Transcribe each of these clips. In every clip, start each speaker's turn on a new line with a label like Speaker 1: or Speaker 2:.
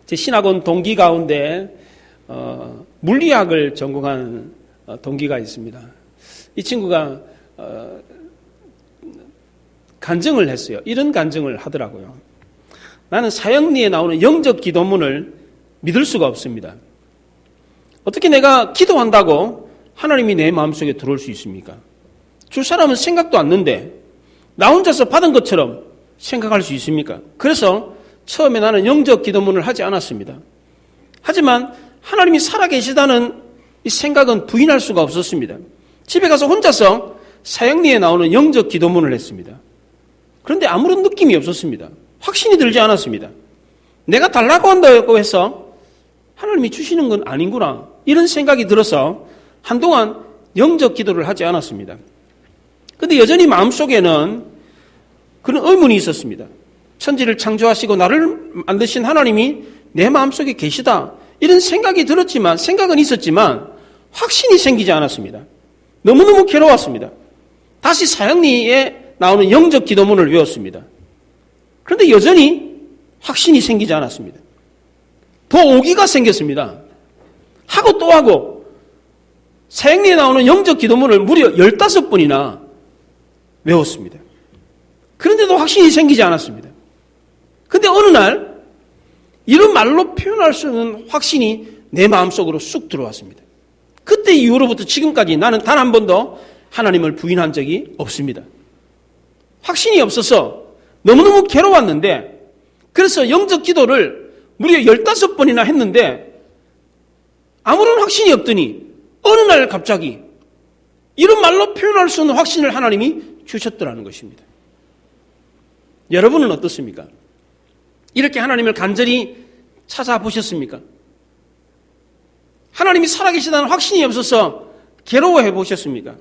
Speaker 1: 제 신학원 동기 가운데 물리학을 전공한 동기가 있습니다. 이 친구가 간증을 했어요. 이런 간증을 하더라고요. 나는 사형리에 나오는 영적 기도문을 믿을 수가 없습니다. 어떻게 내가 기도한다고 하나님이 내 마음속에 들어올 수 있습니까? 줄 사람은 생각도 않는데 나 혼자서 받은 것처럼 생각할 수 있습니까? 그래서 처음에 나는 영적 기도문을 하지 않았습니다. 하지만 하나님이 살아계시다는 이 생각은 부인할 수가 없었습니다. 집에 가서 혼자서 사형리에 나오는 영적 기도문을 했습니다. 그런데 아무런 느낌이 없었습니다. 확신이 들지 않았습니다. 내가 달라고 한다고 해서 하나님이 주시는 건 아닌구나 이런 생각이 들어서 한동안 영적 기도를 하지 않았습니다. 그런데 여전히 마음속에는 그런 의문이 있었습니다. 천지를 창조하시고 나를 만드신 하나님이 내 마음속에 계시다 이런 생각이 들었지만 생각은 있었지만 확신이 생기지 않았습니다. 너무너무 괴로웠습니다. 다시 사형리에 나오는 영적 기도문을 외웠습니다. 그런데 여전히 확신이 생기지 않았습니다. 더 오기가 생겼습니다. 하고 또 하고 사형리에 나오는 영적 기도문을 무려 15번이나 외웠습니다. 그런데도 확신이 생기지 않았습니다. 그런데 어느 날 이런 말로 표현할 수 없는 확신이 내 마음속으로 쑥 들어왔습니다. 그때 이후로부터 지금까지 나는 단 한 번도 하나님을 부인한 적이 없습니다. 확신이 없어서 너무너무 괴로웠는데 그래서 영적 기도를 무려 15번이나 했는데 아무런 확신이 없더니 어느 날 갑자기 이런 말로 표현할 수 없는 확신을 하나님이 주셨더라는 것입니다. 여러분은 어떻습니까? 이렇게 하나님을 간절히 찾아보셨습니까? 하나님이 살아계시다는 확신이 없어서 괴로워해 보셨습니까?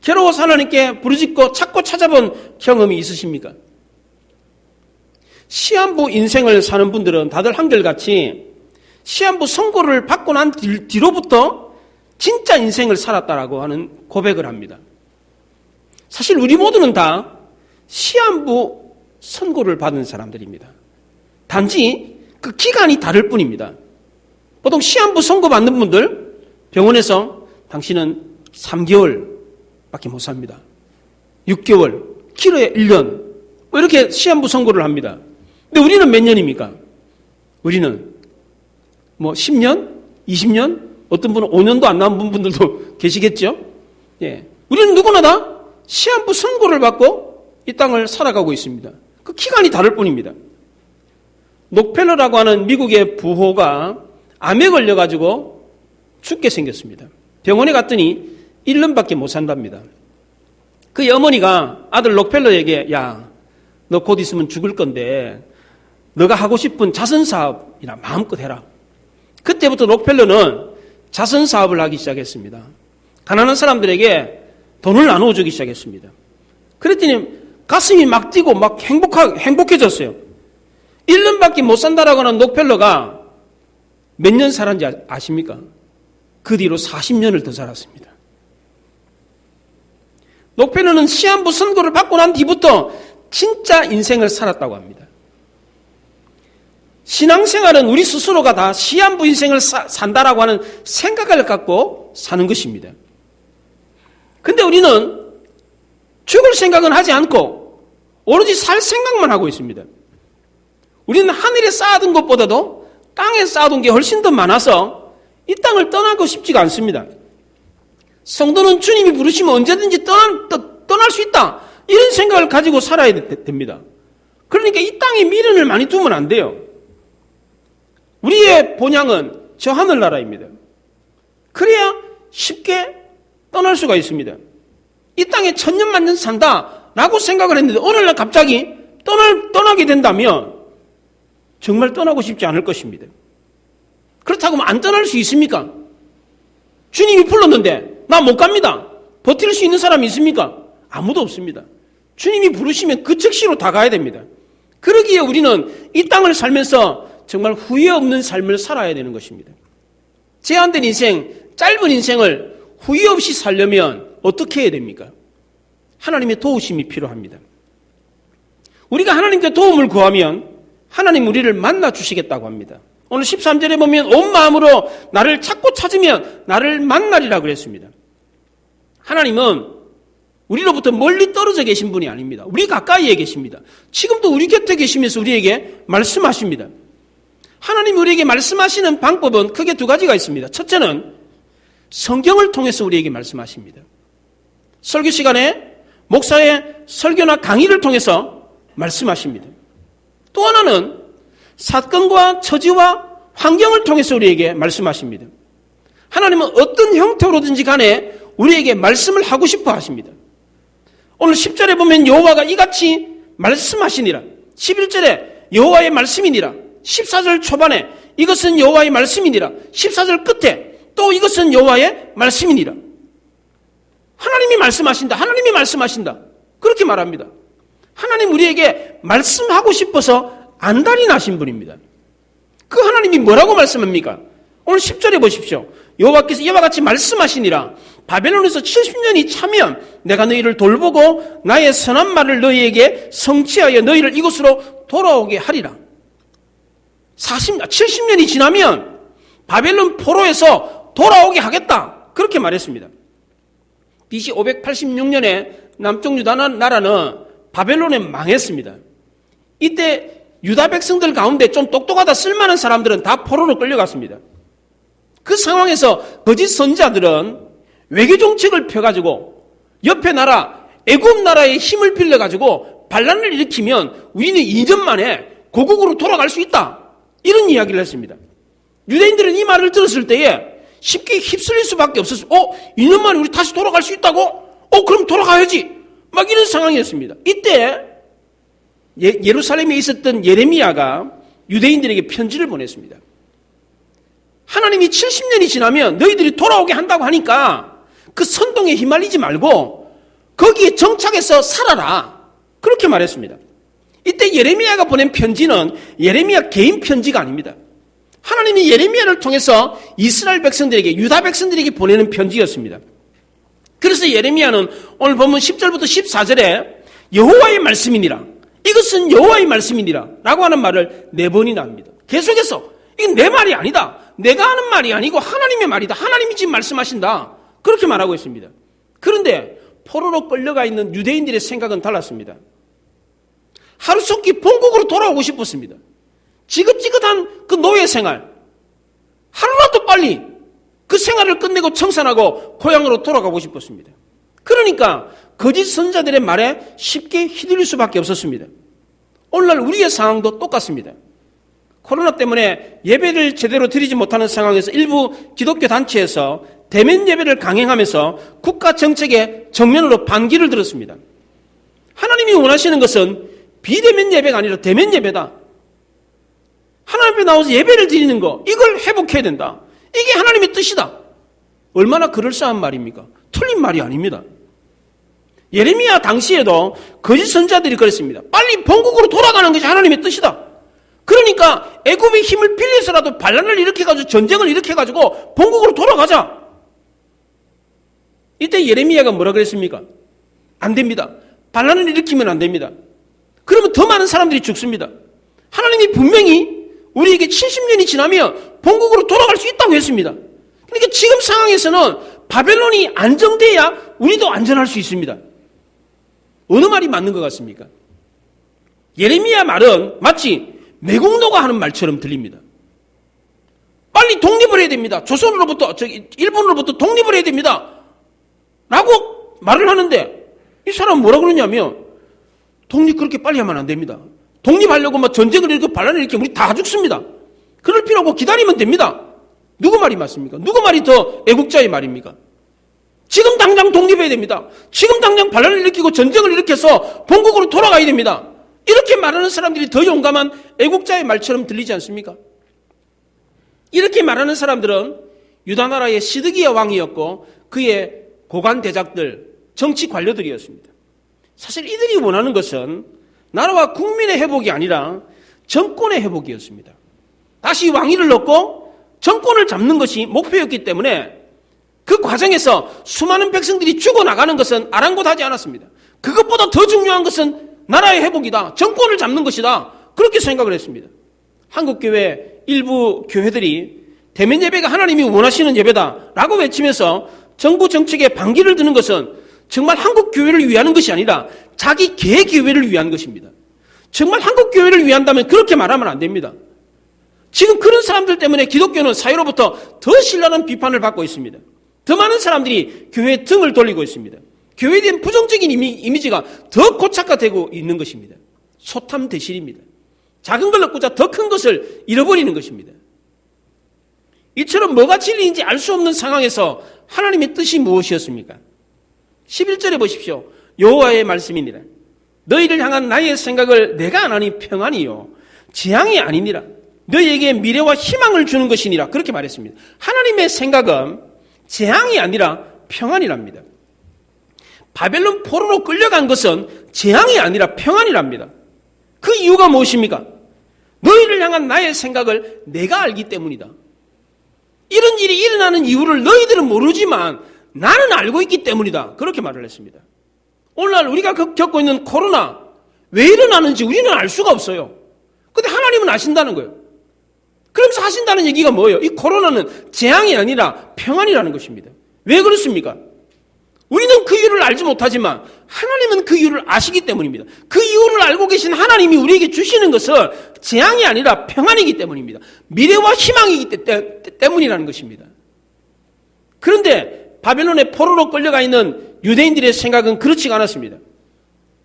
Speaker 1: 괴로워서 하나님께 부르짖고 찾고 찾아본 경험이 있으십니까? 시한부 인생을 사는 분들은 다들 한결같이 시한부 선고를 받고 난 뒤로부터 진짜 인생을 살았다라고 하는 고백을 합니다. 사실 우리 모두는 다 시한부 선고를 받은 사람들입니다. 단지 그 기간이 다를 뿐입니다. 보통 시한부 선고 받는 분들 병원에서 당신은 3개월밖에 못 삽니다. 6개월, 길어야 1년 뭐 이렇게 시한부 선고를 합니다. 근데 우리는 몇 년입니까? 우리는 뭐 10년, 20년, 어떤 분은 5년도 안 남은 분들도 계시겠죠? 예. 우리는 누구나 다 시한부 선고를 받고 이 땅을 살아가고 있습니다. 그 기간이 다를 뿐입니다. 록펠러라고 하는 미국의 부호가 암에 걸려가지고 죽게 생겼습니다. 병원에 갔더니 1년밖에 못 산답니다. 그 어머니가 아들 록펠러에게 야, 너 곧 있으면 죽을 건데 너가 하고 싶은 자선사업이나 마음껏 해라. 그때부터 록펠러는 자선사업을 하기 시작했습니다. 가난한 사람들에게 돈을 나누어 주기 시작했습니다. 그랬더니 가슴이 막 뛰고 막 행복해졌어요. 1년밖에 못 산다라고 하는 록펠러가 몇 년 살았는지 아십니까? 그 뒤로 40년을 더 살았습니다. 록펠러는 시한부 선고를 받고 난 뒤부터 진짜 인생을 살았다고 합니다. 신앙생활은 우리 스스로가 다 시한부 인생을 산다라고 하는 생각을 갖고 사는 것입니다. 근데 우리는 죽을 생각은 하지 않고 오로지 살 생각만 하고 있습니다. 우리는 하늘에 쌓아둔 것보다도 땅에 쌓아둔 게 훨씬 더 많아서 이 땅을 떠나고 싶지가 않습니다. 성도는 주님이 부르시면 언제든지 떠날 수 있다. 이런 생각을 가지고 살아야 됩니다. 그러니까 이 땅에 미련을 많이 두면 안 돼요. 우리의 본향은 저 하늘나라입니다. 그래야 쉽게 떠날 수가 있습니다. 이 땅에 천년만년 산다라고 생각을 했는데 어느 날 갑자기 떠나게 된다면 정말 떠나고 싶지 않을 것입니다. 그렇다고 안 떠날 수 있습니까? 주님이 불렀는데 나 못 갑니다. 버틸 수 있는 사람이 있습니까? 아무도 없습니다. 주님이 부르시면 그 즉시로 다 가야 됩니다. 그러기에 우리는 이 땅을 살면서 정말 후회 없는 삶을 살아야 되는 것입니다. 제한된 인생, 짧은 인생을 후회 없이 살려면 어떻게 해야 됩니까? 하나님의 도우심이 필요합니다. 우리가 하나님께 도움을 구하면 하나님 우리를 만나 주시겠다고 합니다. 오늘 13절에 보면 온 마음으로 나를 찾고 찾으면 나를 만나리라 그랬습니다. 하나님은 우리로부터 멀리 떨어져 계신 분이 아닙니다. 우리 가까이에 계십니다. 지금도 우리 곁에 계시면서 우리에게 말씀하십니다. 하나님이 우리에게 말씀하시는 방법은 크게 두 가지가 있습니다. 첫째는 성경을 통해서 우리에게 말씀하십니다. 설교 시간에 목사의 설교나 강의를 통해서 말씀하십니다. 또 하나는 사건과 처지와 환경을 통해서 우리에게 말씀하십니다. 하나님은 어떤 형태로든지 간에 우리에게 말씀을 하고 싶어 하십니다. 오늘 10절에 보면 여호와가 이같이 말씀하시니라. 11절에 여호와의 말씀이니라. 14절 초반에 이것은 여호와의 말씀이니라. 14절 끝에 또 이것은 여호와의 말씀이니라. 하나님이 말씀하신다. 하나님이 말씀하신다. 그렇게 말합니다. 하나님 우리에게 말씀하고 싶어서 안달이 나신 분입니다. 그 하나님이 뭐라고 말씀합니까? 오늘 10절에 보십시오. 여호와께서 이와 같이 말씀하시니라. 바벨론에서 70년이 차면 내가 너희를 돌보고 나의 선한 말을 너희에게 성취하여 너희를 이곳으로 돌아오게 하리라. 70년이 지나면 바벨론 포로에서 돌아오게 하겠다. 그렇게 말했습니다. BC 586년에 남쪽 유다 나라는 바벨론에 망했습니다. 이때 유다 백성들 가운데 좀 똑똑하다 쓸만한 사람들은 다 포로로 끌려갔습니다. 그 상황에서 거짓 선지자들은 외교 정책을 펴가지고 옆에 나라 애굽 나라의 힘을 빌려가지고 반란을 일으키면 우리는 2년 만에 고국으로 돌아갈 수 있다. 이런 이야기를 했습니다. 유대인들은 이 말을 들었을 때에 쉽게 휩쓸릴 수밖에 없었어요. 2년 만에 우리 다시 돌아갈 수 있다고? 그럼 돌아가야지. 막 이런 상황이었습니다. 이때 예루살렘에 있었던 예레미야가 유대인들에게 편지를 보냈습니다. 하나님이 70년이 지나면 너희들이 돌아오게 한다고 하니까 그 선동에 휘말리지 말고 거기에 정착해서 살아라. 그렇게 말했습니다. 이때 예레미야가 보낸 편지는 예레미야 개인 편지가 아닙니다. 하나님이 예레미야를 통해서 이스라엘 백성들에게, 유다 백성들에게 보내는 편지였습니다. 그래서 예레미야는 오늘 보면 10절부터 14절에 여호와의 말씀이니라. 이것은 여호와의 말씀이니라 라고 하는 말을 4번이나 합니다. 계속해서 이건 내 말이 아니다. 내가 하는 말이 아니고 하나님의 말이다. 하나님이 지금 말씀하신다. 그렇게 말하고 있습니다. 그런데 포로로 끌려가 있는 유대인들의 생각은 달랐습니다. 하루속히 본국으로 돌아오고 싶었습니다. 지긋지긋한 그 노예 생활, 하루라도 빨리 그 생활을 끝내고 청산하고 고향으로 돌아가고 싶었습니다. 그러니까 거짓 선자들의 말에 쉽게 휘둘릴 수밖에 없었습니다. 오늘날 우리의 상황도 똑같습니다. 코로나 때문에 예배를 제대로 드리지 못하는 상황에서 일부 기독교 단체에서 대면 예배를 강행하면서 국가 정책에 정면으로 반기를 들었습니다. 하나님이 원하시는 것은 비대면 예배가 아니라 대면 예배다. 하나님 앞에 나와서 예배를 드리는 거, 이걸 회복해야 된다. 이게 하나님의 뜻이다. 얼마나 그럴싸한 말입니까? 틀린 말이 아닙니다. 예레미야 당시에도 거짓 선자들이 그랬습니다. 빨리 본국으로 돌아가는 것이 하나님의 뜻이다. 그러니까 애굽의 힘을 빌려서라도 반란을 일으켜가지고 전쟁을 일으켜가지고 본국으로 돌아가자. 이때 예레미야가 뭐라 그랬습니까? 안 됩니다. 반란을 일으키면 안 됩니다. 그러면 더 많은 사람들이 죽습니다. 하나님이 분명히 우리에게 70년이 지나면 본국으로 돌아갈 수 있다고 했습니다. 그러니까 지금 상황에서는 바벨론이 안정돼야 우리도 안전할 수 있습니다. 어느 말이 맞는 것 같습니까? 예레미야 말은 마치 매국노가 하는 말처럼 들립니다. 빨리 독립을 해야 됩니다. 일본으로부터 독립을 해야 됩니다. 라고 말을 하는데 이 사람은 뭐라 그러냐면 독립 그렇게 빨리 하면 안 됩니다. 독립하려고 막 전쟁을 일으키고 반란을 일으키면 우리 다 죽습니다. 그럴 필요 없고 기다리면 됩니다. 누구 말이 맞습니까? 누구 말이 더 애국자의 말입니까? 지금 당장 독립해야 됩니다. 지금 당장 반란을 일으키고 전쟁을 일으켜서 본국으로 돌아가야 됩니다. 이렇게 말하는 사람들이 더 용감한 애국자의 말처럼 들리지 않습니까? 이렇게 말하는 사람들은 유다 나라의 시드기야 왕이었고 그의 고관 대작들, 정치 관료들이었습니다. 사실 이들이 원하는 것은 나라와 국민의 회복이 아니라 정권의 회복이었습니다. 다시 왕위를 얻고 정권을 잡는 것이 목표였기 때문에 그 과정에서 수많은 백성들이 죽어나가는 것은 아랑곳하지 않았습니다. 그것보다 더 중요한 것은 나라의 회복이다. 정권을 잡는 것이다. 그렇게 생각을 했습니다. 한국교회 일부 교회들이 대면 예배가 하나님이 원하시는 예배다라고 외치면서 정부 정책에 반기를 드는 것은 정말 한국교회를 위하는 것이 아니라 자기 개교회를 위한 것입니다. 정말 한국교회를 위한다면 그렇게 말하면 안 됩니다. 지금 그런 사람들 때문에 기독교는 사회로부터 더 신랄한 비판을 받고 있습니다. 더 많은 사람들이 교회에 등을 돌리고 있습니다. 교회에 대한 부정적인 이미지가 더 고착화되고 있는 것입니다. 소탐대실입니다. 작은 걸 얻고자 더 큰 것을 잃어버리는 것입니다. 이처럼 뭐가 진리인지 알 수 없는 상황에서 하나님의 뜻이 무엇이었습니까? 11절에 보십시오. 여호와의 말씀이니라. 너희를 향한 나의 생각을 내가 안 하니 평안이요 재앙이 아니니라. 너희에게 미래와 희망을 주는 것이니라. 그렇게 말했습니다. 하나님의 생각은 재앙이 아니라 평안이랍니다. 바벨론 포로로 끌려간 것은 재앙이 아니라 평안이랍니다. 그 이유가 무엇입니까? 너희를 향한 나의 생각을 내가 알기 때문이다. 이런 일이 일어나는 이유를 너희들은 모르지만 나는 알고 있기 때문이다. 그렇게 말을 했습니다. 오늘날 우리가 겪고 있는 코로나 왜 일어나는지 우리는 알 수가 없어요. 근데 하나님은 아신다는 거예요. 그러면서 하신다는 얘기가 뭐예요? 이 코로나는 재앙이 아니라 평안이라는 것입니다. 왜 그렇습니까? 우리는 그 이유를 알지 못하지만 하나님은 그 이유를 아시기 때문입니다. 그 이유를 알고 계신 하나님이 우리에게 주시는 것은 재앙이 아니라 평안이기 때문입니다. 미래와 희망이기 때문이라는 것입니다. 그런데 바벨론의 포로로 끌려가 있는 유대인들의 생각은 그렇지가 않았습니다.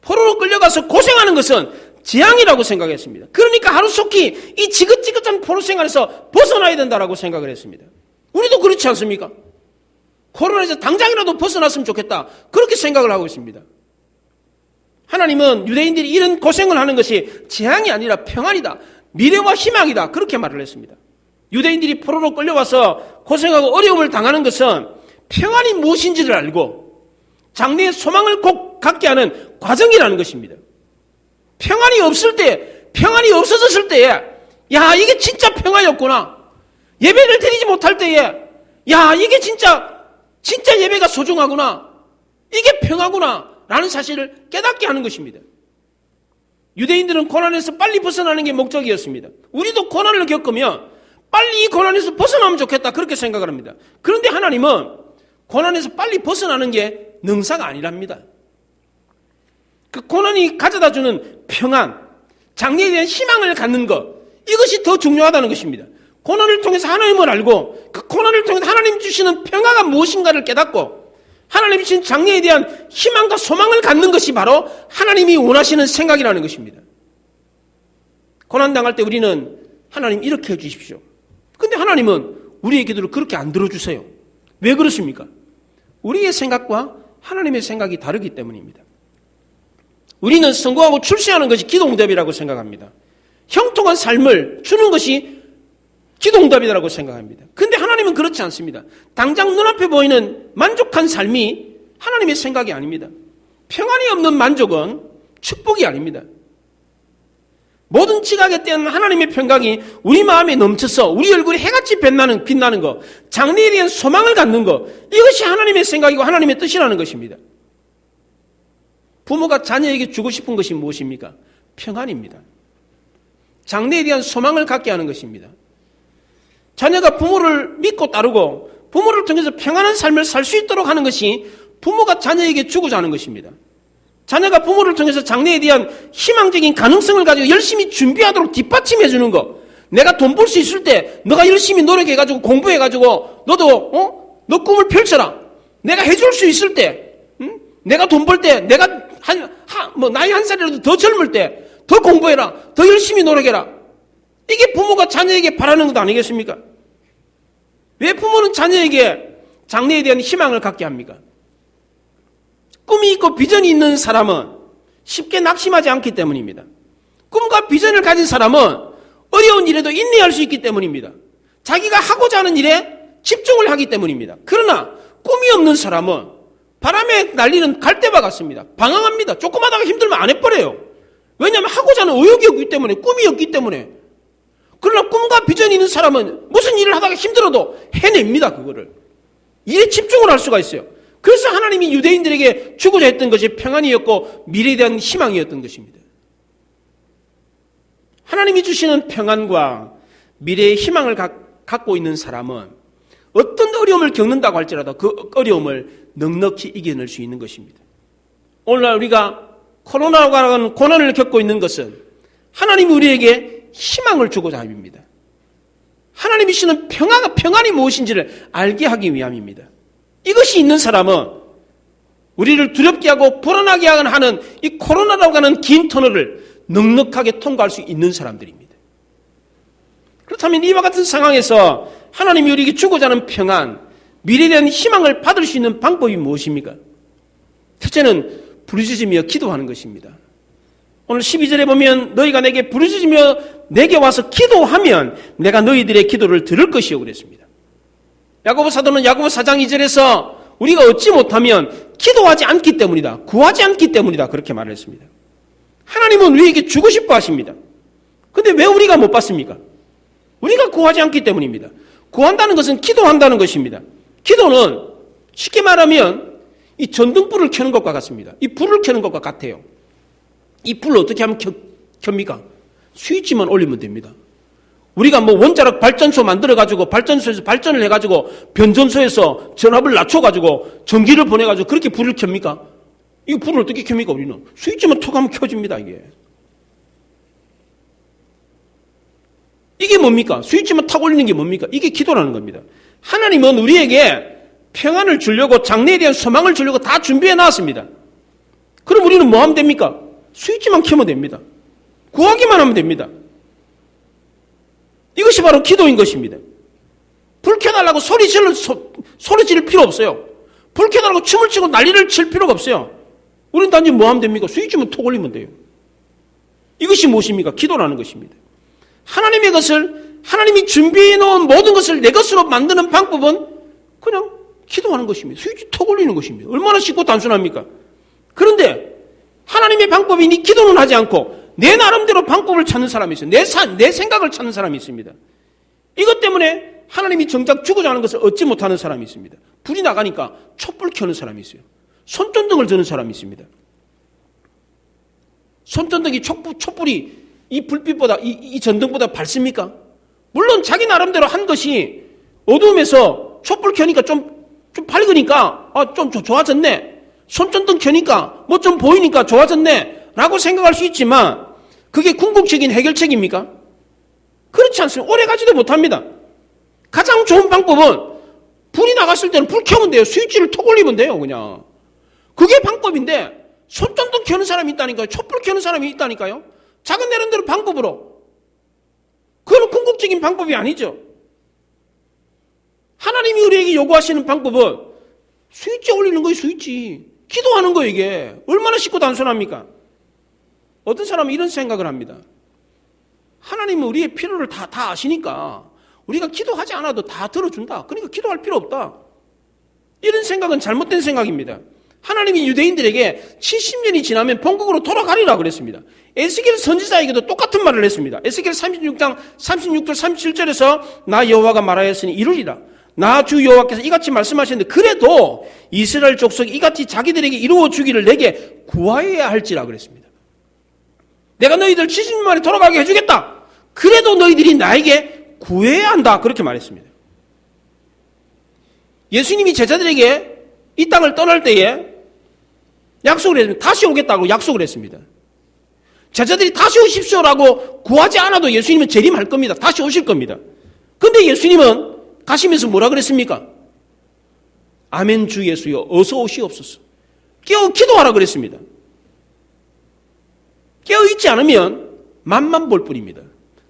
Speaker 1: 포로로 끌려가서 고생하는 것은 재앙이라고 생각했습니다. 그러니까 하루속히 이 지긋지긋한 포로 생활에서 벗어나야 된다라고 생각을 했습니다. 우리도 그렇지 않습니까? 코로나에서 당장이라도 벗어났으면 좋겠다. 그렇게 생각을 하고 있습니다. 하나님은 유대인들이 이런 고생을 하는 것이 재앙이 아니라 평안이다. 미래와 희망이다. 그렇게 말을 했습니다. 유대인들이 포로로 끌려와서 고생하고 어려움을 당하는 것은 평안이 무엇인지를 알고 장래의 소망을 꼭 갖게 하는 과정이라는 것입니다. 평안이 없을 때, 평안이 없어졌을 때에 야 이게 진짜 평안이었구나. 예배를 드리지 못할 때에 야 이게 진짜 예배가 소중하구나. 이게 평화구나. 라는 사실을 깨닫게 하는 것입니다. 유대인들은 고난에서 빨리 벗어나는 게 목적이었습니다. 우리도 고난을 겪으면 빨리 이 고난에서 벗어나면 좋겠다. 그렇게 생각을 합니다. 그런데 하나님은 고난에서 빨리 벗어나는 게 능사가 아니랍니다. 그 고난이 가져다 주는 평안, 장래에 대한 희망을 갖는 것, 이것이 더 중요하다는 것입니다. 고난을 통해서 하나님을 알고 그 고난을 통해서 하나님 주시는 평화가 무엇인가를 깨닫고 하나님 주신 장래에 대한 희망과 소망을 갖는 것이 바로 하나님이 원하시는 생각이라는 것입니다. 고난당할 때 우리는 하나님 이렇게 해주십시오. 근데 하나님은 우리의 기도를 그렇게 안 들어주세요. 왜 그렇습니까? 우리의 생각과 하나님의 생각이 다르기 때문입니다. 우리는 성공하고 출세하는 것이 기도응답이라고 생각합니다. 형통한 삶을 주는 것이 기도응답이라고 생각합니다. 근데 하나님은 그렇지 않습니다. 당장 눈앞에 보이는 만족한 삶이 하나님의 생각이 아닙니다. 평안이 없는 만족은 축복이 아닙니다. 모든 지각에 대한 하나님의 평강이 우리 마음에 넘쳐서 우리 얼굴에 해같이 빛나는 것, 장래에 대한 소망을 갖는 것, 이것이 하나님의 생각이고 하나님의 뜻이라는 것입니다. 부모가 자녀에게 주고 싶은 것이 무엇입니까? 평안입니다. 장래에 대한 소망을 갖게 하는 것입니다. 자녀가 부모를 믿고 따르고 부모를 통해서 평안한 삶을 살 수 있도록 하는 것이 부모가 자녀에게 주고자 하는 것입니다. 자녀가 부모를 통해서 장래에 대한 희망적인 가능성을 가지고 열심히 준비하도록 뒷받침해 주는 것. 내가 돈 벌 수 있을 때 너가 열심히 노력해가지고 공부해가지고 너도 너 꿈을 펼쳐라. 내가 해줄 수 있을 때, 내가 돈 벌 때, 내가 나이 한 살이라도 더 젊을 때 더 공부해라. 더 열심히 노력해라. 이게 부모가 자녀에게 바라는 것 아니겠습니까? 왜 부모는 자녀에게 장래에 대한 희망을 갖게 합니까? 꿈이 있고 비전이 있는 사람은 쉽게 낙심하지 않기 때문입니다. 꿈과 비전을 가진 사람은 어려운 일에도 인내할 수 있기 때문입니다. 자기가 하고자 하는 일에 집중을 하기 때문입니다. 그러나 꿈이 없는 사람은 바람에 날리는 갈대와 같습니다. 방황합니다. 조금 하다가 힘들면 안 해버려요. 왜냐하면 하고자 하는 의욕이 없기 때문에, 꿈이 없기 때문에. 그러나 꿈과 비전이 있는 사람은 무슨 일을 하다가 힘들어도 해냅니다. 그거를. 일에 집중을 할 수가 있어요. 그래서 하나님이 유대인들에게 주고자 했던 것이 평안이었고 미래에 대한 희망이었던 것입니다. 하나님이 주시는 평안과 미래의 희망을 갖고 있는 사람은 어떤 어려움을 겪는다고 할지라도 그 어려움을 넉넉히 이겨낼 수 있는 것입니다. 오늘날 우리가 코로나라고 하는 고난을 겪고 있는 것은 하나님이 우리에게 희망을 주고자 함입니다. 하나님이 주시는 평안이 무엇인지를 알게 하기 위함입니다. 이것이 있는 사람은 우리를 두렵게 하고 불안하게 하는 이 코로나라고 하는 긴 터널을 넉넉하게 통과할 수 있는 사람들입니다. 그렇다면 이와 같은 상황에서 하나님이 우리에게 주고자 하는 평안, 미래에 대한 희망을 받을 수 있는 방법이 무엇입니까? 첫째는 부르짖으며 기도하는 것입니다. 오늘 12절에 보면 너희가 내게 부르짖으며 내게 와서 기도하면 내가 너희들의 기도를 들을 것이요 그랬습니다. 야고보 사도는 야고보 4장 2절에서 우리가 얻지 못하면 기도하지 않기 때문이다. 구하지 않기 때문이다. 그렇게 말을 했습니다. 하나님은 우리에게 주고 싶어 하십니다. 그런데 왜 우리가 못 받습니까? 우리가 구하지 않기 때문입니다. 구한다는 것은 기도한다는 것입니다. 기도는 쉽게 말하면 이 전등불을 켜는 것과 같습니다. 이 불을 켜는 것과 같아요. 이 불을 어떻게 하면 켭니까? 스위치만 올리면 됩니다. 우리가 뭐 원자력 발전소 만들어가지고 발전소에서 발전을 해가지고 변전소에서 전압을 낮춰가지고 전기를 보내가지고 그렇게 불을 켭니까? 이 불을 어떻게 켭니까? 우리는 스위치만 톡 하면 켜집니다. 이게 뭡니까? 스위치만 탁 올리는 게 뭡니까? 이게 기도라는 겁니다. 하나님은 우리에게 평안을 주려고 장래에 대한 소망을 주려고 다 준비해 놨습니다. 그럼 우리는 뭐 하면 됩니까? 스위치만 켜면 됩니다. 구하기만 하면 됩니다. 이것이 바로 기도인 것입니다. 불 켜달라고 소리 지를 필요 없어요. 불 켜달라고 춤을 추고 난리를 칠 필요가 없어요. 우리는 단지 뭐 하면 됩니까? 스위치만 톡 올리면 돼요. 이것이 무엇입니까? 기도라는 것입니다. 하나님의 것을, 하나님이 준비해 놓은 모든 것을 내 것으로 만드는 방법은 그냥 기도하는 것입니다. 스위치 톡 올리는 것입니다. 얼마나 쉽고 단순합니까? 그런데 하나님의 방법이니 기도는 하지 않고 내 나름대로 방법을 찾는 사람이 있어요. 내 생각을 찾는 사람이 있습니다. 이것 때문에 하나님이 정작 주고자 하는 것을 얻지 못하는 사람이 있습니다. 불이 나가니까 촛불 켜는 사람이 있어요. 손전등을 드는 사람이 있습니다. 손전등이 촛불이 이 불빛보다 이 전등보다 밝습니까? 물론 자기 나름대로 한 것이 어두움에서 촛불 켜니까 좀 밝으니까 좀 좋아졌네. 손전등 켜니까 뭐 좀 보이니까 좋아졌네 라고 생각할 수 있지만 그게 궁극적인 해결책입니까? 그렇지 않습니다. 오래 가지도 못합니다. 가장 좋은 방법은 불이 나갔을 때는 불 켜면 돼요. 스위치를 톡 올리면 돼요. 그냥 그게 방법인데 손전등 켜는 사람이 있다니까요. 촛불 켜는 사람이 있다니까요. 작은 나름대로 방법으로. 그건 궁극적인 방법이 아니죠. 하나님이 우리에게 요구하시는 방법은 스위치 올리는 거예요. 스위치. 기도하는 거 이게 얼마나 쉽고 단순합니까? 어떤 사람은 이런 생각을 합니다. 하나님은 우리의 필요를 다 아시니까 우리가 기도하지 않아도 다 들어준다. 그러니까 기도할 필요 없다. 이런 생각은 잘못된 생각입니다. 하나님이 유대인들에게 70년이 지나면 본국으로 돌아가리라 그랬습니다. 에스겔 선지자에게도 똑같은 말을 했습니다. 에스겔 36장 36절 37절에서 나 여호와가 말하였으니 이루리라. 나 주 여호와께서 이같이 말씀하셨는데 그래도 이스라엘 족속이 이같이 자기들에게 이루어 주기를 내게 구하여야 할지라 그랬습니다. 내가 너희들 70년 만에 돌아가게 해주겠다. 그래도 너희들이 나에게 구해야 한다. 그렇게 말했습니다. 예수님이 제자들에게 이 땅을 떠날 때에 약속을 했습니다. 다시 오겠다고 약속을 했습니다. 제자들이 다시 오십시오라고 구하지 않아도 예수님은 재림할 겁니다. 다시 오실 겁니다. 근데 예수님은 가시면서 뭐라 그랬습니까? 아멘 주 예수여 어서 오시옵소서. 깨어 기도하라 그랬습니다. 깨어 있지 않으면 맛만 볼 뿐입니다.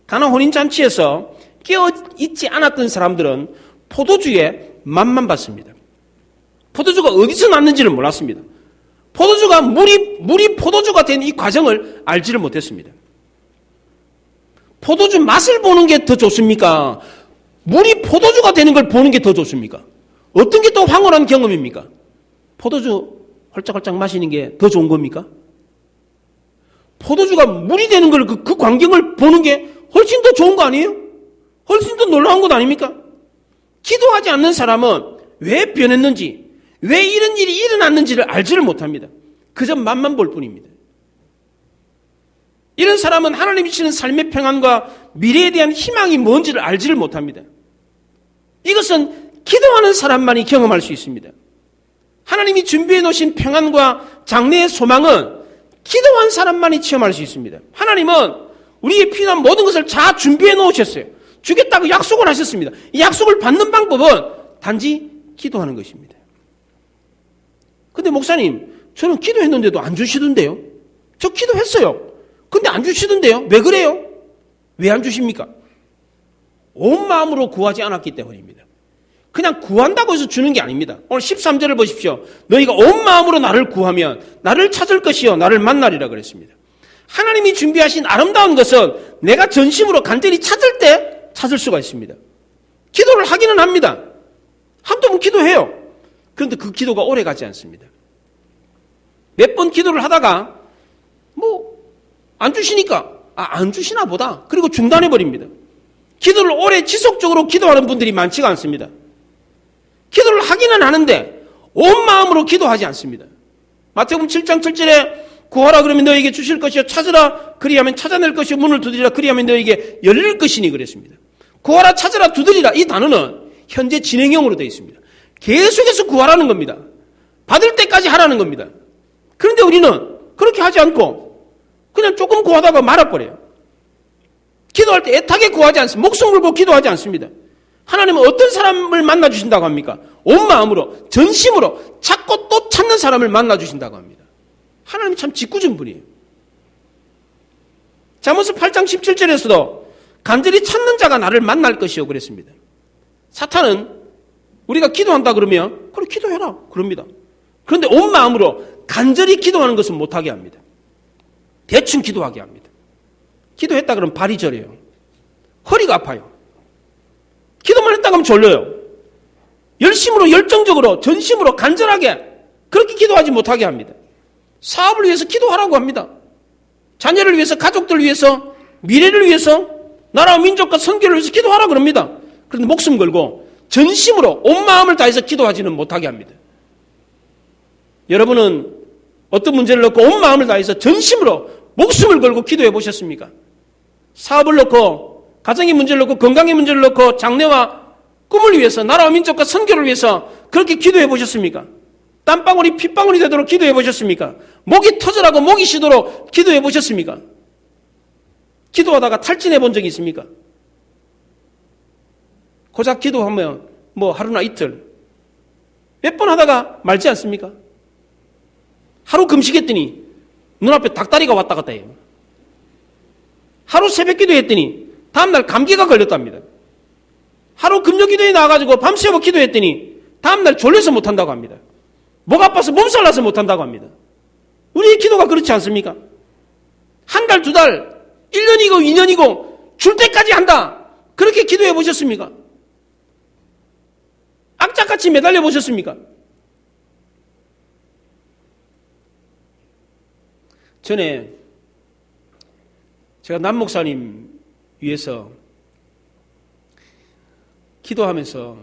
Speaker 1: 가나 혼인잔치에서 깨어 있지 않았던 사람들은 포도주에 맛만 봤습니다. 포도주가 어디서 났는지를 몰랐습니다. 포도주가 물이 포도주가 된 이 과정을 알지를 못했습니다. 포도주 맛을 보는 게 더 좋습니까? 물이 포도주가 되는 걸 보는 게 더 좋습니까? 어떤 게 더 황홀한 경험입니까? 포도주 홀짝홀짝 마시는 게 더 좋은 겁니까? 포도주가 물이 되는 걸 그 광경을 보는 게 훨씬 더 좋은 거 아니에요? 훨씬 더 놀라운 것 아닙니까? 기도하지 않는 사람은 왜 변했는지, 왜 이런 일이 일어났는지를 알지를 못합니다. 그저 맛만 볼 뿐입니다. 이런 사람은 하나님이 주시는 삶의 평안과 미래에 대한 희망이 뭔지를 알지를 못합니다. 이것은 기도하는 사람만이 경험할 수 있습니다. 하나님이 준비해 놓으신 평안과 장래의 소망은 기도한 사람만이 체험할 수 있습니다. 하나님은 우리의 필요한 모든 것을 다 준비해 놓으셨어요. 주겠다고 약속을 하셨습니다. 이 약속을 받는 방법은 단지 기도하는 것입니다. 근데 목사님, 저는 기도했는데도 안 주시던데요? 저 기도했어요. 근데 안 주시던데요? 왜 그래요? 왜 안 주십니까? 온 마음으로 구하지 않았기 때문입니다. 그냥 구한다고 해서 주는 게 아닙니다. 오늘 13절을 보십시오. 너희가 온 마음으로 나를 구하면 나를 찾을 것이요 나를 만나리라 그랬습니다. 하나님이 준비하신 아름다운 것은 내가 전심으로 간절히 찾을 때 찾을 수가 있습니다. 기도를 하기는 합니다. 한두 번 기도해요. 그런데 그 기도가 오래 가지 않습니다. 몇 번 기도를 하다가 안 주시니까 안 주시나 보다. 그리고 중단해버립니다. 기도를 오래 지속적으로 기도하는 분들이 많지가 않습니다. 기도를 하기는 하는데 온 마음으로 기도하지 않습니다. 마태복음 7장 7절에 구하라 그러면 너에게 주실 것이요 찾으라 그리하면 찾아낼 것이요 문을 두드리라 그리하면 너에게 열릴 것이니 그랬습니다. 구하라 찾으라 두드리라 이 단어는 현재 진행형으로 되어 있습니다. 계속해서 구하라는 겁니다. 받을 때까지 하라는 겁니다. 그런데 우리는 그렇게 하지 않고 그냥 조금 구하다가 말아버려요. 기도할 때 애타게 구하지 않습니다. 목숨 걸고 기도하지 않습니다. 하나님은 어떤 사람을 만나주신다고 합니까? 온 마음으로 전심으로 찾고 또 찾는 사람을 만나주신다고 합니다. 하나님이 참 짓궂은 분이에요. 잠언서 8장 17절에서도 간절히 찾는 자가 나를 만날 것이요 그랬습니다. 사탄은 우리가 기도한다 그러면 그래 기도해라 그럽니다. 그런데 온 마음으로 간절히 기도하는 것은 못하게 합니다. 대충 기도하게 합니다. 기도했다 그러면 발이 저려요. 허리가 아파요. 기도만 했다 그러면 졸려요. 열심으로 열정적으로 전심으로 간절하게 그렇게 기도하지 못하게 합니다. 사업을 위해서 기도하라고 합니다. 자녀를 위해서 가족들을 위해서 미래를 위해서 나라와 민족과 선교를 위해서 기도하라 그럽니다. 그런데 목숨 걸고 전심으로 온 마음을 다해서 기도하지는 못하게 합니다. 여러분은 어떤 문제를 놓고 온 마음을 다해서 전심으로 목숨을 걸고 기도해 보셨습니까? 사업을 놓고 가정의 문제를 놓고 건강의 문제를 놓고 장래와 꿈을 위해서 나라와 민족과 선교를 위해서 그렇게 기도해 보셨습니까? 땀방울이 핏방울이 되도록 기도해 보셨습니까? 목이 터져라고 목이 쉬도록 기도해 보셨습니까? 기도하다가 탈진해 본 적이 있습니까? 고작 기도하면 하루나 이틀 몇 번 하다가 말지 않습니까? 하루 금식했더니 눈앞에 닭다리가 왔다 갔다 해요. 하루 새벽 기도했더니 다음날 감기가 걸렸답니다. 하루 금요 기도에 나와가지고 밤새워 기도했더니 다음날 졸려서 못한다고 합니다. 목 아파서 몸살 나서 못한다고 합니다. 우리의 기도가 그렇지 않습니까? 한 달, 두 달, 1년이고 2년이고 줄 때까지 한다. 그렇게 기도해 보셨습니까? 악착같이 매달려 보셨습니까? 전에 제가 남 목사님 위해서 기도하면서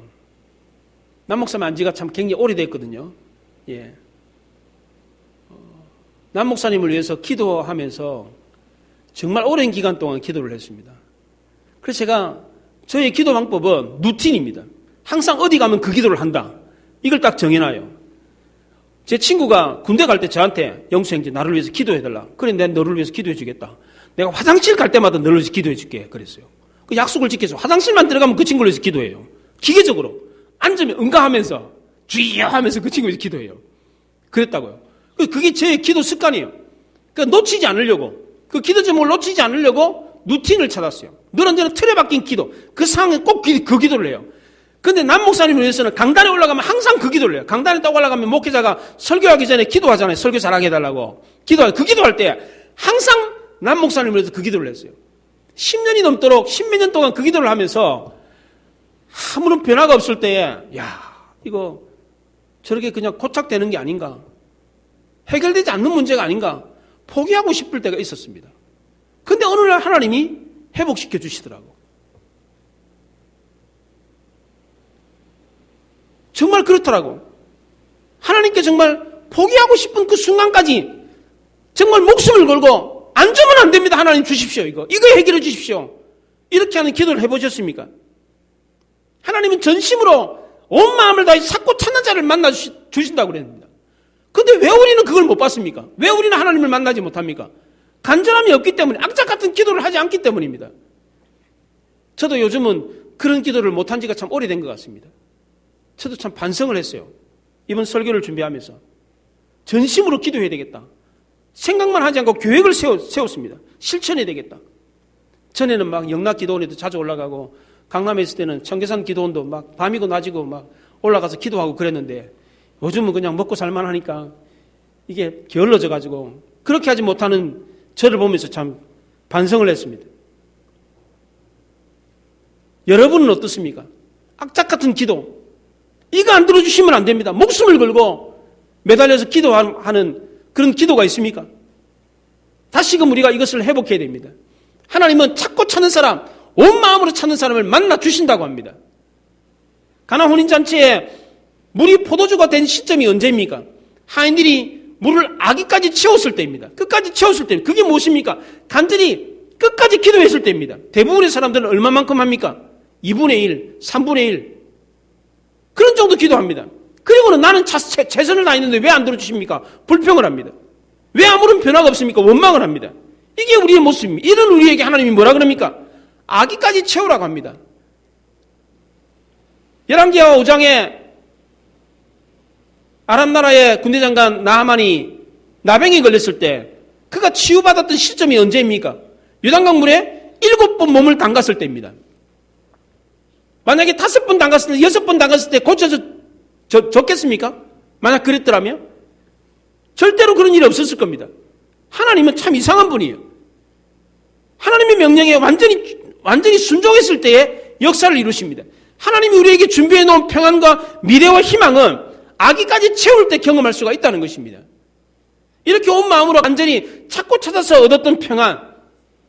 Speaker 1: 남 목사님 안 지가 참 굉장히 오래됐거든요. 예. 남 목사님을 위해서 기도하면서 정말 오랜 기간 동안 기도를 했습니다. 그래서 제가 저의 기도 방법은 루틴입니다. 항상 어디 가면 그 기도를 한다. 이걸 딱 정해놔요. 제 친구가 군대 갈 때 저한테 영수 형제 나를 위해서 기도해달라. 그래 내가 너를 위해서 기도해주겠다. 내가 화장실 갈 때마다 너를 위해서 기도해줄게. 그랬어요. 그 약속을 지켜서 화장실만 들어가면 그 친구를 위해서 기도해요. 기계적으로. 앉으면 응가하면서 주여 하면서 그 친구를 위해서 기도해요. 그랬다고요. 그게 제 기도 습관이에요. 그러니까 놓치지 않으려고. 그 기도 제목을 놓치지 않으려고 루틴을 찾았어요. 늘 언제나 틀에 박힌 기도. 그 상황에 꼭 그 기도를 해요. 근데 남 목사님을 위해서는 강단에 올라가면 항상 그 기도를 해요. 강단에 딱 올라가면 목회자가 설교하기 전에 기도하잖아요. 설교 잘하게 해달라고. 그 기도할 때 항상 남 목사님을 위해서 그 기도를 했어요. 10년이 넘도록 10몇 년 동안 그 기도를 하면서 아무런 변화가 없을 때에 이거 저렇게 그냥 고착되는 게 아닌가. 해결되지 않는 문제가 아닌가. 포기하고 싶을 때가 있었습니다. 근데 어느 날 하나님이 회복시켜 주시더라고. 정말 그렇더라고. 하나님께 정말 포기하고 싶은 그 순간까지 정말 목숨을 걸고 안 안 주면 안 됩니다. 하나님 주십시오. 이거 해결해 주십시오. 이렇게 하는 기도를 해보셨습니까? 하나님은 전심으로 온 마음을 다해 찾고 찾는 자를 만나 주신다고 그랬습니다. 근데 왜 우리는 그걸 못 받습니까? 왜 우리는 하나님을 만나지 못합니까? 간절함이 없기 때문에, 악착 같은 기도를 하지 않기 때문입니다. 저도 요즘은 그런 기도를 못한 지가 참 오래된 것 같습니다. 저도 참 반성을 했어요. 이번 설교를 준비하면서 전심으로 기도해야 되겠다. 생각만 하지 않고 계획을 세웠습니다. 실천해야 되겠다. 전에는 막 영락 기도원에도 자주 올라가고, 강남에 있을 때는 청계산 기도원도 막 밤이고 낮이고 막 올라가서 기도하고 그랬는데, 요즘은 그냥 먹고 살만 하니까 이게 게을러져 가지고 그렇게 하지 못하는 저를 보면서 참 반성을 했습니다. 여러분은 어떻습니까? 악착 같은 기도, 이거 안 들어주시면 안 됩니다. 목숨을 걸고 매달려서 기도하는 그런 기도가 있습니까? 다시금 우리가 이것을 회복해야 됩니다. 하나님은 찾고 찾는 사람, 온 마음으로 찾는 사람을 만나 주신다고 합니다. 가나 혼인잔치에 물이 포도주가 된 시점이 언제입니까? 하인들이 물을 아기까지 채웠을 때입니다. 끝까지 채웠을 때. 그게 무엇입니까? 간절히 끝까지 기도했을 때입니다. 대부분의 사람들은 얼마만큼 합니까? 2분의 1, 3분의 1. 그런 정도 기도합니다. 그리고는 나는 최선을 다했는데 왜 안 들어주십니까? 불평을 합니다. 왜 아무런 변화가 없습니까? 원망을 합니다. 이게 우리의 모습입니다. 이런 우리에게 하나님이 뭐라 그럽니까? 아기까지 채우라고 합니다. 열왕기하 5장에 아람 나라의 군대장관 나하만이 나병이 걸렸을 때 그가 치유받았던 시점이 언제입니까? 요단강 물에 7번 몸을 담갔을 때입니다. 만약에 5번 담갔을 때, 6번 담갔을 때 고쳐졌겠습니까? 만약 그랬더라면? 절대로 그런 일이 없었을 겁니다. 하나님은 참 이상한 분이에요. 하나님의 명령에 완전히 순종했을 때에 역사를 이루십니다. 하나님이 우리에게 준비해 놓은 평안과 미래와 희망은 아기까지 채울 때 경험할 수가 있다는 것입니다. 이렇게 온 마음으로 완전히 찾고 찾아서 얻었던 평안,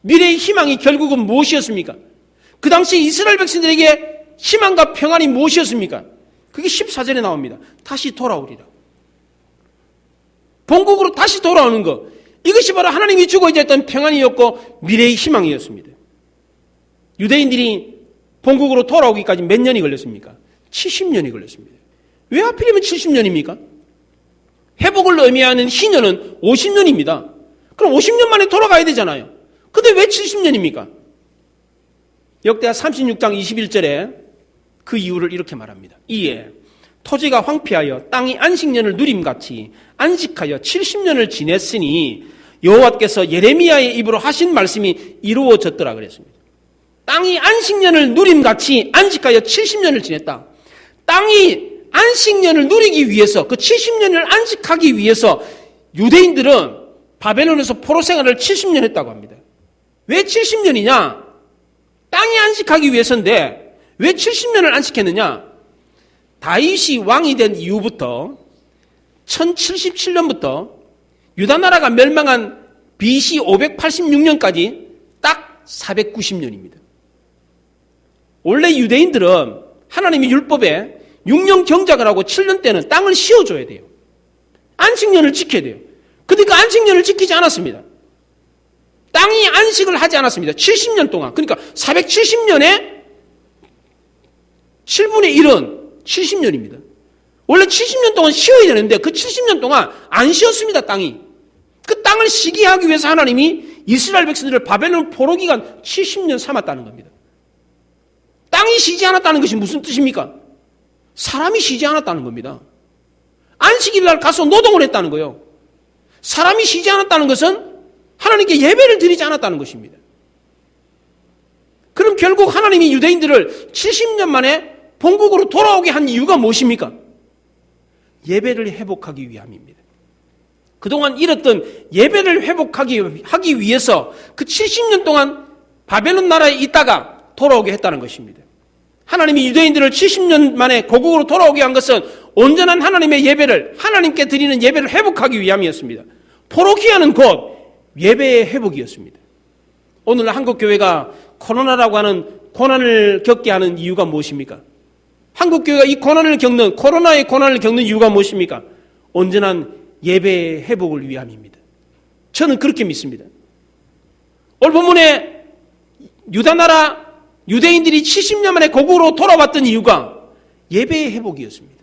Speaker 1: 미래의 희망이 결국은 무엇이었습니까? 그 당시 이스라엘 백성들에게 희망과 평안이 무엇이었습니까? 그게 14절에 나옵니다. 다시 돌아오리라. 본국으로 다시 돌아오는 것. 이것이 바로 하나님이 주고 있었던 평안이었고 미래의 희망이었습니다. 유대인들이 본국으로 돌아오기까지 몇 년이 걸렸습니까? 70년이 걸렸습니다. 왜 하필이면 70년입니까? 회복을 의미하는 희년은 50년입니다. 그럼 50년 만에 돌아가야 되잖아요. 근데 왜 70년입니까? 역대하 36장 21절에 그 이유를 이렇게 말합니다. 이에 토지가 황폐하여 땅이 안식년을 누림같이 안식하여 70년을 지냈으니 여호와께서 예레미야의 입으로 하신 말씀이 이루어졌더라 그랬습니다. 땅이 안식년을 누림같이 안식하여 70년을 지냈다. 땅이 안식년을 누리기 위해서, 그 70년을 안식하기 위해서 유대인들은 바벨론에서 포로 생활을 70년 했다고 합니다. 왜 70년이냐? 땅이 안식하기 위해서인데 왜 70년을 안식했느냐? 다윗이 왕이 된 이후부터 1077년부터 유다 나라가 멸망한 BC 586년까지 딱 490년입니다. 원래 유대인들은 하나님의 율법에 6년 경작을 하고 7년 때는 땅을 씌워줘야 돼요. 안식년을 지켜야 돼요. 근데 그 안식년을 지키지 않았습니다. 땅이 안식을 하지 않았습니다. 70년 동안. 그러니까 470년에 7분의 1은 70년입니다. 원래 70년 동안 쉬어야 되는데 그 70년 동안 안 쉬었습니다. 땅이. 그 땅을 쉬게 하기 위해서 하나님이 이스라엘 백성들을 바벨론 포로 기간 70년 삼았다는 겁니다. 땅이 쉬지 않았다는 것이 무슨 뜻입니까? 사람이 쉬지 않았다는 겁니다. 안식일 날 가서 노동을 했다는 거예요. 사람이 쉬지 않았다는 것은 하나님께 예배를 드리지 않았다는 것입니다. 그럼 결국 하나님이 유대인들을 70년 만에 본국으로 돌아오게 한 이유가 무엇입니까? 예배를 회복하기 위함입니다. 그동안 잃었던 예배를 회복하기 위해서 그 70년 동안 바벨론 나라에 있다가 돌아오게 했다는 것입니다. 하나님이 유대인들을 70년 만에 고국으로 돌아오게 한 것은 온전한 하나님의 예배를, 하나님께 드리는 예배를 회복하기 위함이었습니다. 포로기한은 곧 예배의 회복이었습니다. 오늘 한국교회가 코로나라고 하는 고난을 겪게 하는 이유가 무엇입니까? 한국교회가 이 고난을 겪는, 코로나의 고난을 겪는 이유가 무엇입니까? 온전한 예배의 회복을 위함입니다. 저는 그렇게 믿습니다. 오늘 본문에 유다나라 유대인들이 70년 만에 고국으로 돌아왔던 이유가 예배의 회복이었습니다.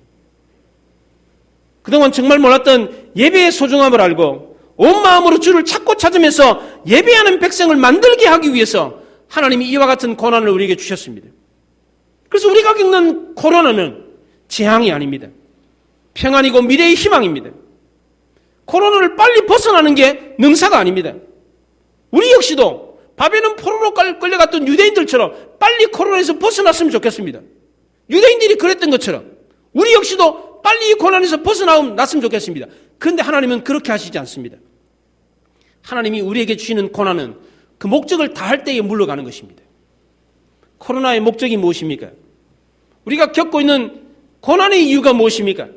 Speaker 1: 그동안 정말 몰랐던 예배의 소중함을 알고 온 마음으로 주를 찾고 찾으면서 예배하는 백성을 만들게 하기 위해서 하나님이 이와 같은 고난을 우리에게 주셨습니다. 그래서 우리가 겪는 코로나는 재앙이 아닙니다. 평안이고 미래의 희망입니다. 코로나를 빨리 벗어나는 게 능사가 아닙니다. 우리 역시도 바벨론 포로로 끌려갔던 유대인들처럼 빨리 코로나에서 벗어났으면 좋겠습니다. 유대인들이 그랬던 것처럼 우리 역시도 빨리 이 고난에서 벗어났으면 좋겠습니다. 그런데 하나님은 그렇게 하시지 않습니다. 하나님이 우리에게 주시는 고난은 그 목적을 다할 때에 물러가는 것입니다. 코로나의 목적이 무엇입니까? 우리가 겪고 있는 고난의 이유가 무엇입니까?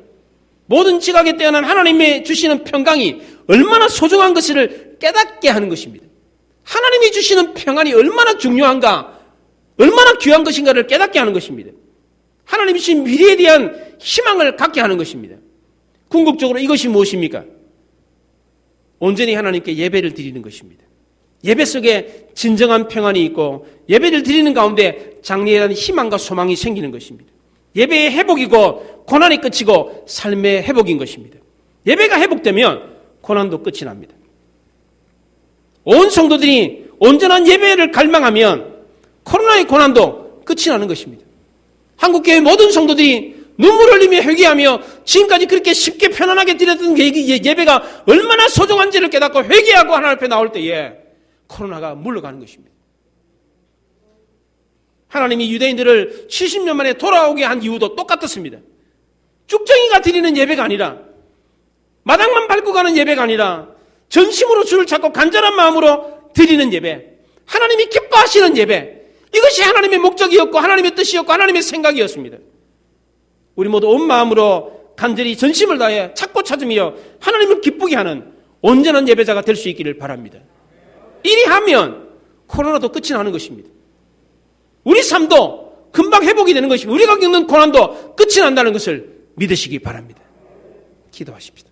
Speaker 1: 모든 지각에 뛰어난 하나님의 주시는 평강이 얼마나 소중한 것을 깨닫게 하는 것입니다. 하나님이 주시는 평안이 얼마나 중요한가, 얼마나 귀한 것인가를 깨닫게 하는 것입니다. 하나님이 주신 미래에 대한 희망을 갖게 하는 것입니다. 궁극적으로 이것이 무엇입니까? 온전히 하나님께 예배를 드리는 것입니다. 예배 속에 진정한 평안이 있고 예배를 드리는 가운데 장래에 대한 희망과 소망이 생기는 것입니다. 예배의 회복이고 고난이 끝이고 삶의 회복인 것입니다. 예배가 회복되면 고난도 끝이 납니다. 온 성도들이 온전한 예배를 갈망하면 코로나의 고난도 끝이 나는 것입니다. 한국교회 모든 성도들이 눈물 흘리며 회개하며 지금까지 그렇게 쉽게 편안하게 드렸던 예배가 얼마나 소중한지를 깨닫고 회개하고 하나님 앞에 나올 때에 코로나가 물러가는 것입니다. 하나님이 유대인들을 70년 만에 돌아오게 한 이유도 똑같았습니다. 쭉정이가 드리는 예배가 아니라 마당만 밟고 가는 예배가 아니라 전심으로 주를 찾고 간절한 마음으로 드리는 예배, 하나님이 기뻐하시는 예배, 이것이 하나님의 목적이었고 하나님의 뜻이었고 하나님의 생각이었습니다. 우리 모두 온 마음으로 간절히 전심을 다해 찾고 찾으며 하나님을 기쁘게 하는 온전한 예배자가 될 수 있기를 바랍니다. 이리 하면 코로나도 끝이 나는 것입니다. 우리 삶도 금방 회복이 되는 것입니다. 우리가 겪는 고난도 끝이 난다는 것을 믿으시기 바랍니다. 기도하십시다.